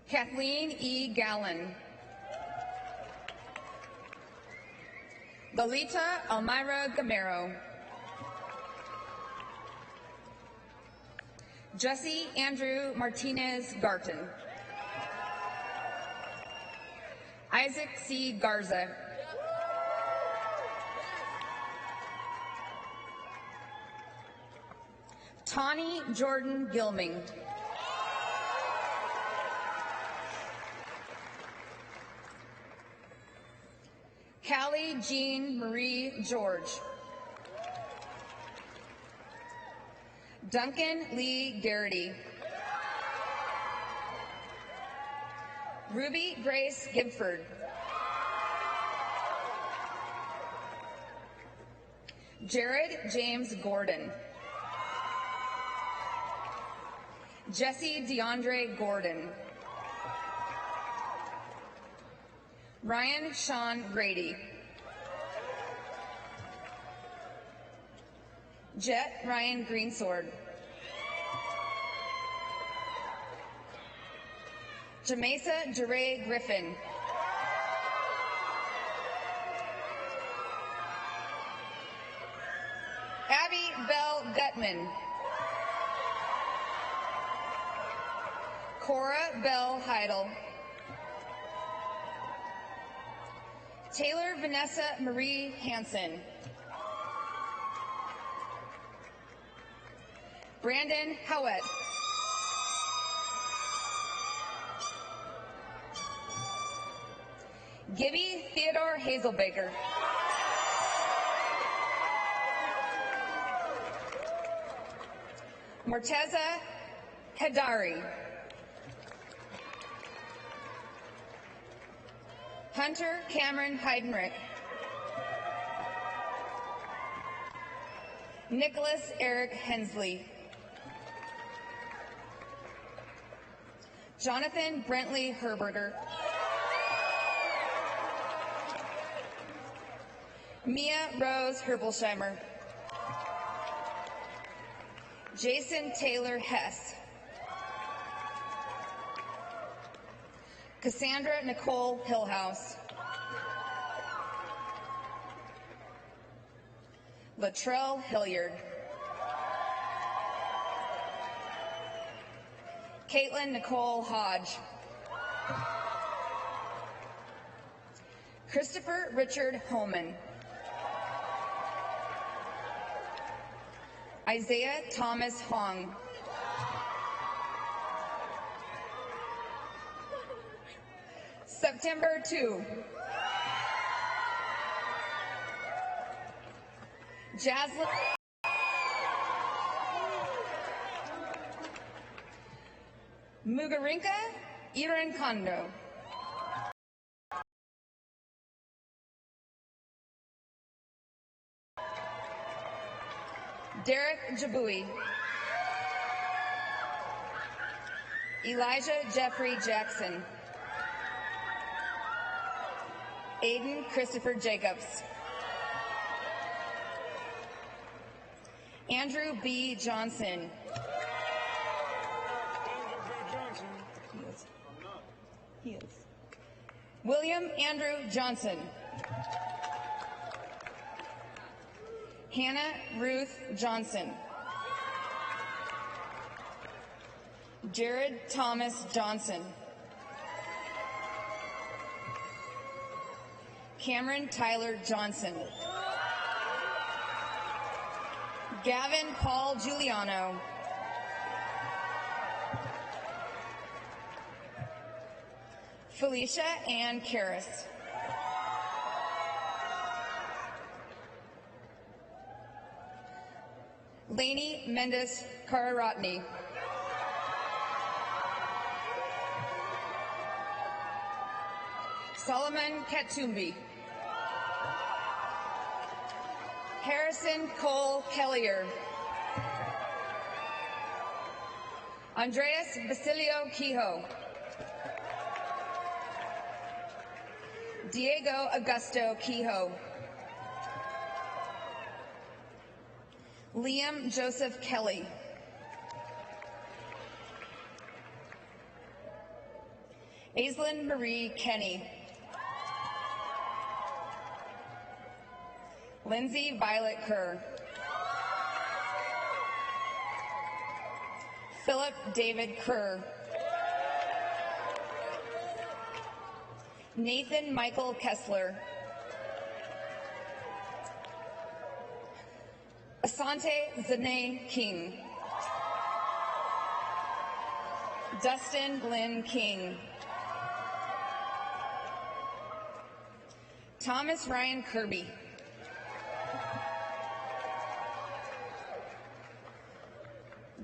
Speaker 11: Kathleen E. Gallen. Lolita Almira Gamero. Jesse Andrew Martinez Garton. Isaac C. Garza. Tawny Jordan Gilming. Callie Jean Marie George. Duncan Lee Garrity. Ruby Grace Gibford. Jared James Gordon. Jesse DeAndre Gordon. Ryan Sean Grady. Jet Ryan Greensword. Jamesa DeRay Griffin. Abby Bell Gutman. Cora Bell Heidel. Taylor Vanessa Marie Hansen. Brandon Howett. Gibby Theodore Hazelbaker. Morteza Hedari. Hunter Cameron Heidenreich. Nicholas Eric Hensley. Jonathan Brentley Herberger. Mia Rose Herbolsheimer. Jason Taylor Hess. Cassandra Nicole Hillhouse. Latrell Hilliard. Caitlin Nicole Hodge. Christopher Richard Holman. Isaiah Thomas Hong. September 2. Jaslyn Mugarinka Irankondo. Derek Jabui. Elijah Jeffrey Jackson. Aiden Christopher Jacobs. Andrew B. Johnson. He is. William Andrew Johnson. Hannah Ruth Johnson. Jared Thomas Johnson. Cameron Tyler Johnson. Gavin Paul Giuliano. Felicia Ann Karras. Lainey Mendes Kararatni. Solomon Katumbi. Harrison Cole Kellier. Andreas Basilio Kehoe. Diego Augusto Kehoe. Liam Joseph Kelly. Aislinn Marie Kenny. Lindsay Violet Kerr. Philip David Kerr. Nathan Michael Kessler. Asante Zane King. Dustin Glenn King. Thomas Ryan Kirby.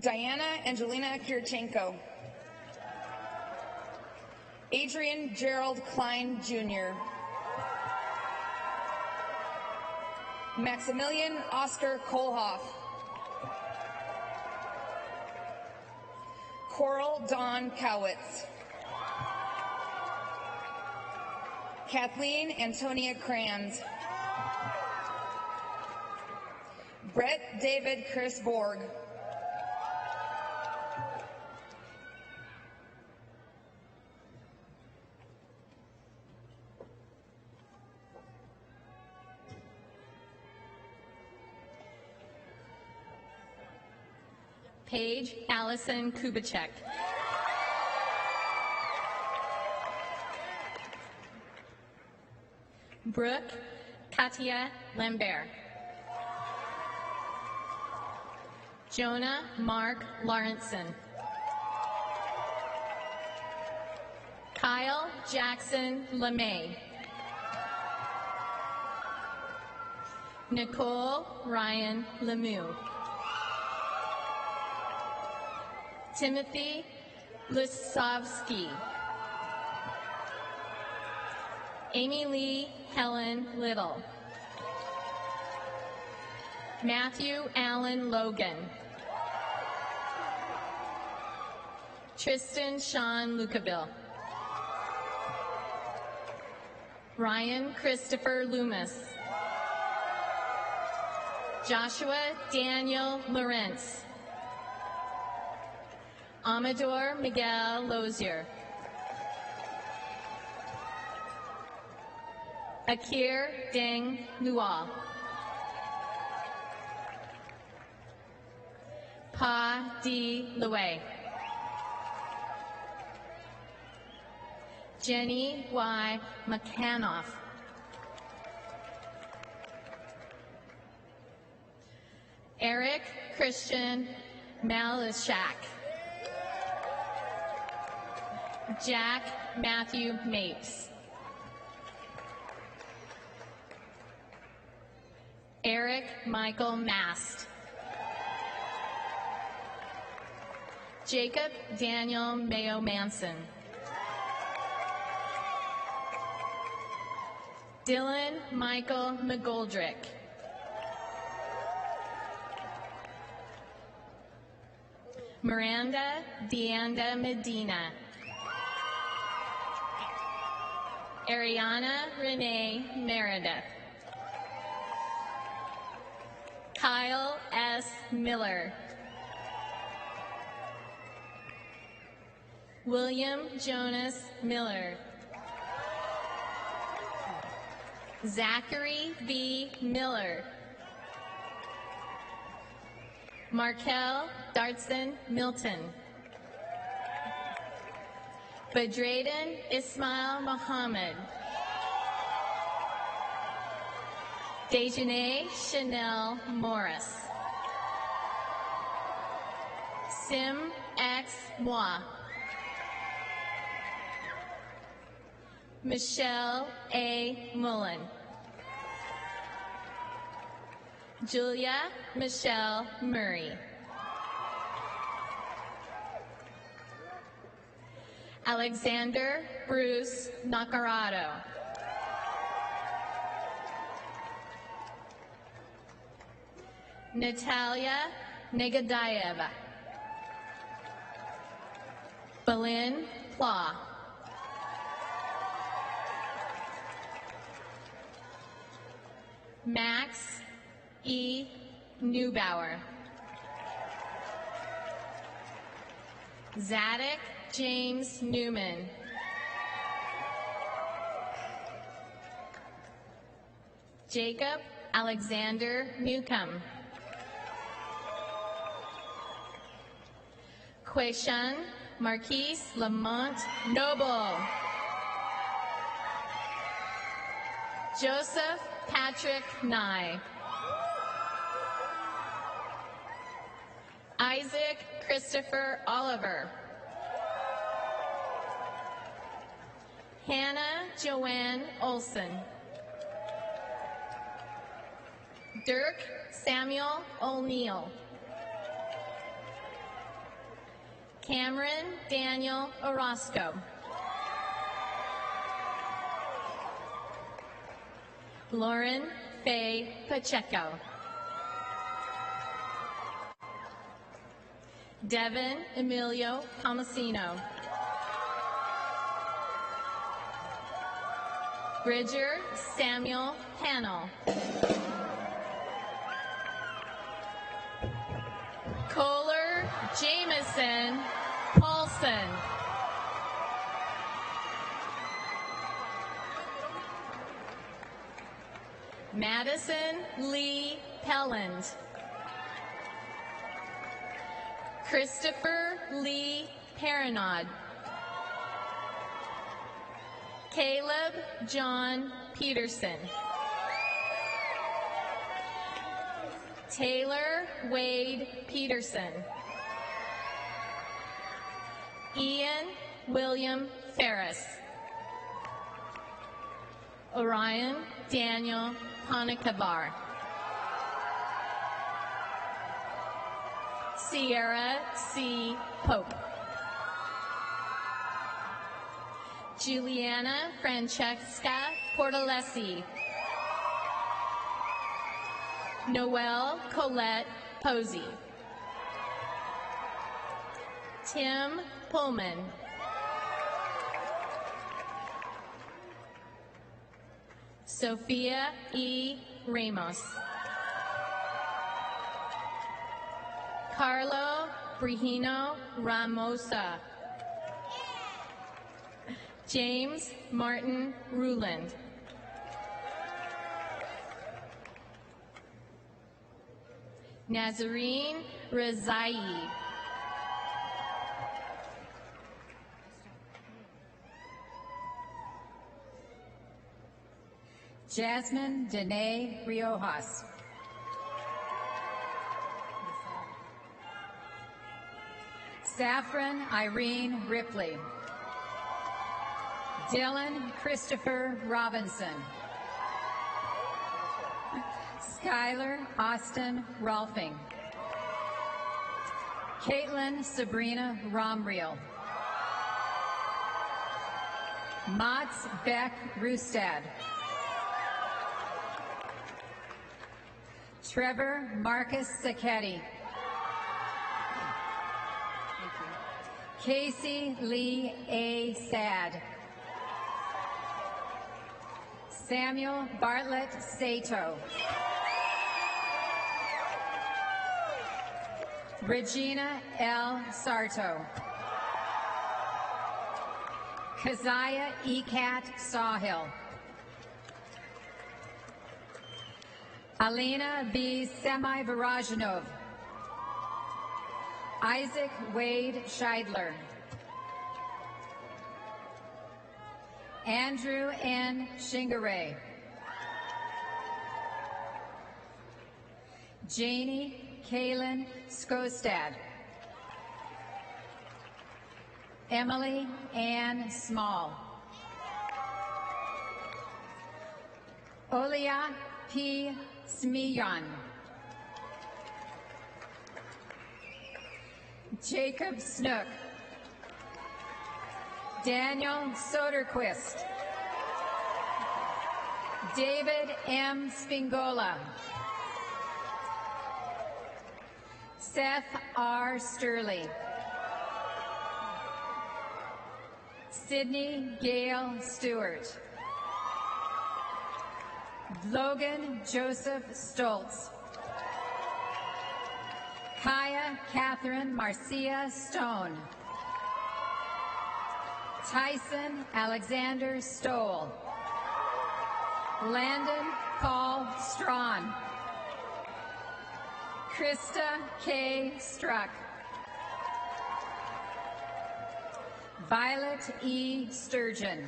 Speaker 11: Diana Angelina Kirchenko. Adrian Gerald Klein Jr. Maximilian Oscar Kohlhoff. Coral Dawn Cowitz. Kathleen Antonia Kranz. Brett David Chris Borg.
Speaker 5: Paige Allison Kubicek. Brooke Katia Lambert. Jonah Mark Lawrenson. Kyle Jackson LeMay. Nicole Ryan Lemieux. Timothy Lisovsky. Amy Lee Helen Little. Matthew Allen Logan. Tristan Sean Lucaville. Ryan Christopher Loomis. Joshua Daniel Lawrence. Amador Miguel Lozier. Akir Deng Lual. Pa Di Luay. Jenny Y. McCanoff. Eric Christian Malishak. Jack Matthew Mapes. Eric Michael Mast. Jacob Daniel Mayo Manson. Dylan Michael McGoldrick. Miranda Deanda Medina. Ariana Renee Meredith. Kyle S. Miller. William Jonas Miller. Zachary V. Miller. Markel Dartson Milton. Badraden Ismail Muhammad. Dejanae Chanel Morris. Sim X Moi. Michelle A. Mullen. Julia Michelle Murray. Alexander Bruce Nacarado. Natalia Negadayeva. Belin Pla. Max E. Neubauer. Zadok James Newman. Jacob Alexander Newcomb. Quayshan Marquise Lamont Noble. Joseph Patrick Nye. Isaac Christopher Oliver. Hannah Joanne Olson. Dirk Samuel O'Neill. Cameron Daniel Orozco. Lauren Faye Pacheco. Devin Emilio Tomasino. Bridger Samuel Pannell. Kohler Jameson Paulson. Madison Lee Pelland. Christopher Lee Perinaud. Caleb John Peterson. Taylor Wade Peterson. Ian William Ferris. Orion Daniel Hanakabar. Sierra C. Pope. Juliana Francesca Portalesi. Noelle Colette Posey. Tim Pullman. Sophia E. Ramos. Carlo Brihino Ramosa. James Martin Ruland. Nazarene Razai.
Speaker 12: Jasmine Danae Riojas. Saffron Irene Ripley. Dylan Christopher Robinson. Skylar Austin Rolfing. Caitlin Sabrina Romriel. Mats Beck Rustad. Trevor Marcus Sacchetti. Casey Lee A. Sad. Samuel Bartlett Sato. Regina L. Sarto. Keziah Ecat Sawhill. Alina B. Semi-Varajanov. Isaac Wade Scheidler. Andrew N. Shingaray. Janie Kaylin Skostad. Emily Ann Small. Olia P. Smiyan. Jacob Snook. Daniel Soderquist. David M. Spingola. Seth R. Sturley. Sydney Gale Stewart. Logan Joseph Stoltz. Kaya Catherine Marcia Stone. Tyson Alexander Stoll. Landon Paul Strawn. Krista K. Struck. Violet E. Sturgeon.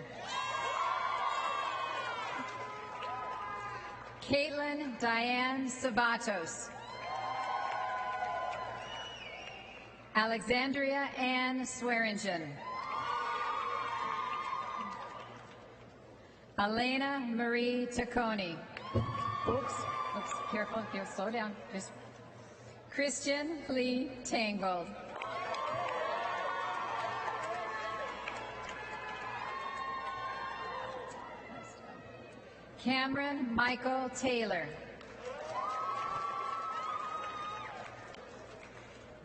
Speaker 12: Caitlin Diane Sabatos. Alexandria Ann Swearingen. Elena Marie Tacconi. Oops, careful, here, slow down. Just Christian Lee Tangold. Cameron Michael Taylor.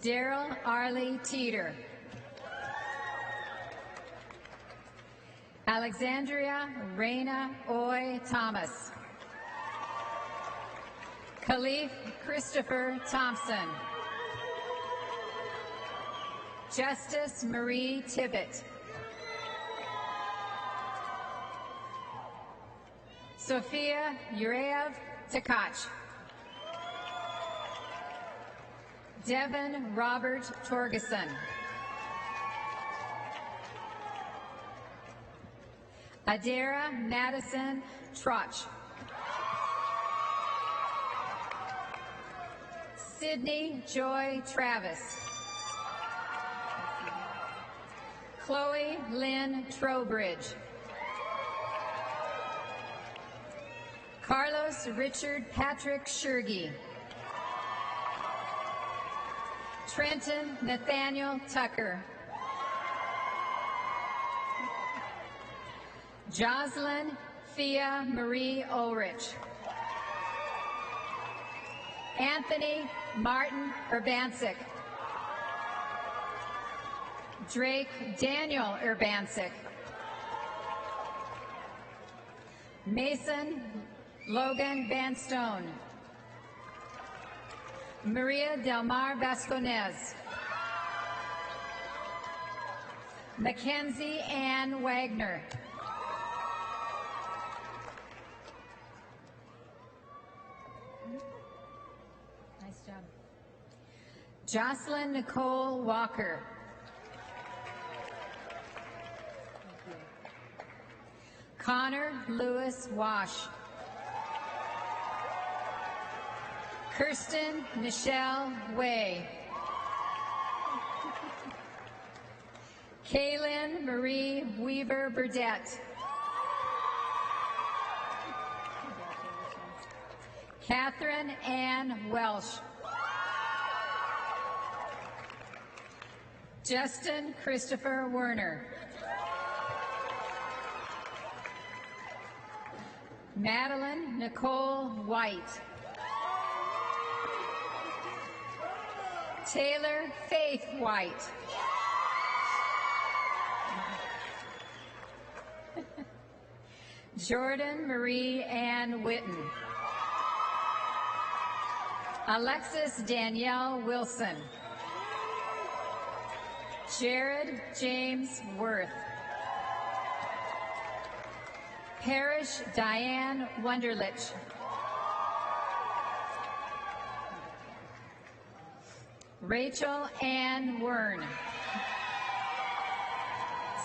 Speaker 12: Daryl Arlie Teeter. Alexandria Raina Oy Thomas. Khalif Christopher Thompson. Justice Marie Tibbett. Sophia Yureev Tkach. Devin Robert Torgeson. Adara Madison Troch. Sydney Joy Travis. Chloe Lynn Trowbridge. Carlos Richard Patrick Shergy. Trenton Nathaniel Tucker. Jocelyn Thea Marie Ulrich. Anthony Martin Urbancic. Drake Daniel Urbancic. Mason Logan Van Stone. Maria Del Mar Vasconez. Mackenzie Ann Wagner. Nice job. Jocelyn Nicole Walker. Connor Lewis Wash. Kirsten Michelle Way. Kaylin Marie Weaver Burdette. Catherine Ann Welsh. Justin Christopher Werner. Madeline Nicole White. Taylor Faith White. Jordan Marie Ann Witten. Alexis Danielle Wilson. Jared James Worth. Parrish Diane Wunderlich. Rachel Ann Wern.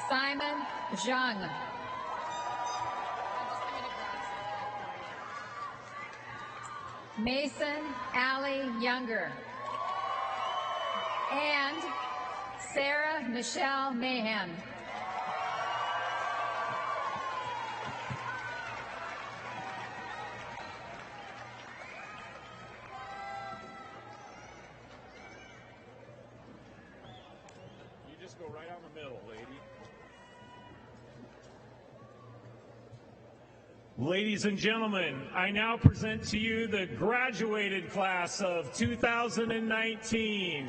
Speaker 12: Simon Zhang. Mason Allie Younger. And Sarah Michelle Mahan.
Speaker 3: Go right out in the middle, lady. Ladies and gentlemen, I now present to you the graduated class of 2019.